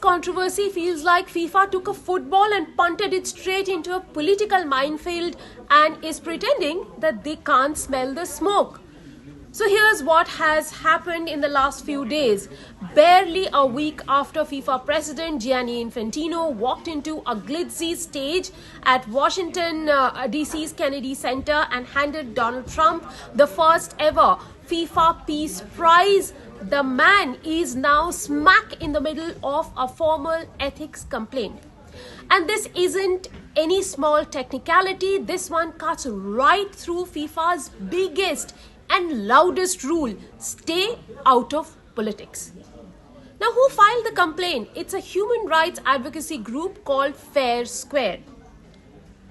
controversy feels like FIFA took a football and punted it straight into a political minefield and is pretending that they can't smell the smoke. So here's what has happened in the last few days. Barely a week after FIFA President Gianni Infantino walked into a glitzy stage at Washington DC's Kennedy Center and handed Donald Trump the first ever FIFA Peace Prize, the man is now smack in the middle of a formal ethics complaint. And this isn't any small technicality. This one cuts right through FIFA's biggest and loudest rule: stay out of politics. Now, who filed the complaint? It's a human rights advocacy group called Fair Square.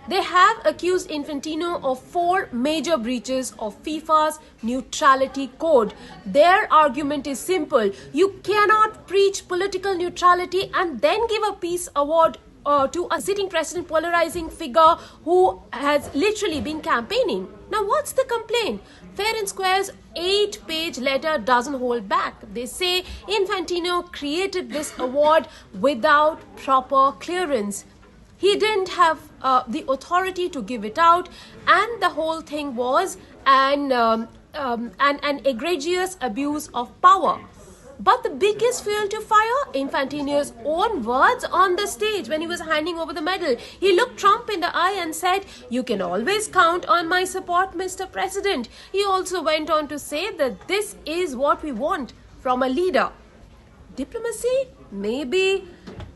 They have accused Infantino of 4 major breaches of FIFA's neutrality code. Their argument is simple: you cannot preach political neutrality and then give a peace award to a sitting president, polarizing figure who has literally been campaigning. Now, what's the complaint? Fair and Square's 8-page letter doesn't hold back. They say Infantino created this award without proper clearance. He didn't have the authority to give it out, and the whole thing was an egregious abuse of power. But the biggest fuel to fire? Infantino's own words on the stage when he was handing over the medal. He looked Trump in the eye and said, "You can always count on my support, Mr. President." He also went on to say that this is what we want from a leader. Diplomacy? Maybe.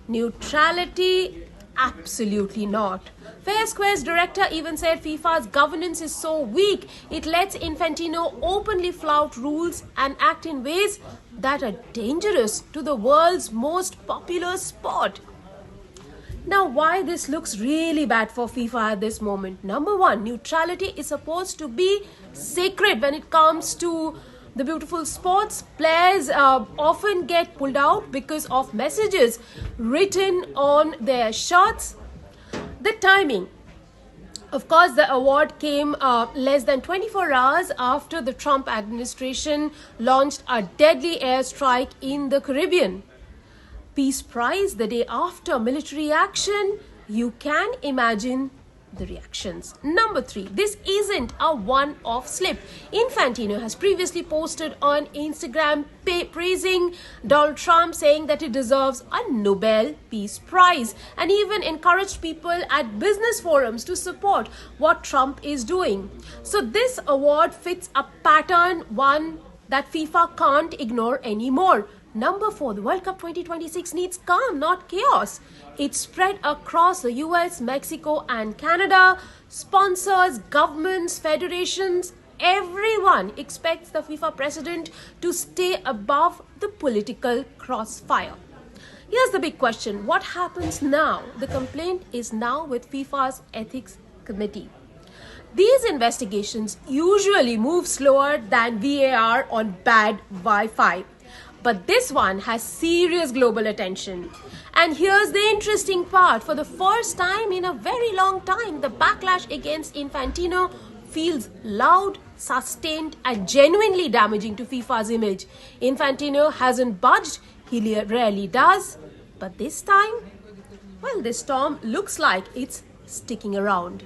Neutrality? Absolutely not. Fair Square's director even said FIFA's governance is so weak, it lets Infantino openly flout rules and act in ways that are dangerous to the world's most popular sport. Now, why this looks really bad for FIFA at this moment? Number one, neutrality is supposed to be sacred when it comes to the beautiful sports. Players often get pulled out because of messages written on their shirts. The timing. Of course, the award came less than 24 hours after the Trump administration launched a deadly airstrike in the Caribbean. Peace Prize the day after military action. You can imagine the reactions. Number 3, this isn't a one-off slip. Infantino has previously posted on Instagram praising Donald Trump, saying that he deserves a Nobel Peace Prize, and even encouraged people at business forums to support what Trump is doing. So this award fits a pattern, one that FIFA can't ignore anymore. Number 4, the World Cup 2026 needs calm, not chaos. It's spread across the US, Mexico and Canada. Sponsors, governments, federations, everyone expects the FIFA president to stay above the political crossfire. Here's the big question: what happens now? The complaint is now with FIFA's ethics committee. These investigations usually move slower than VAR on bad Wi-Fi. But this one has serious global attention. And here's the interesting part. For the first time in a very long time, the backlash against Infantino feels loud, sustained, and genuinely damaging to FIFA's image. Infantino hasn't budged. He rarely does. But this time, well, this storm looks like it's sticking around.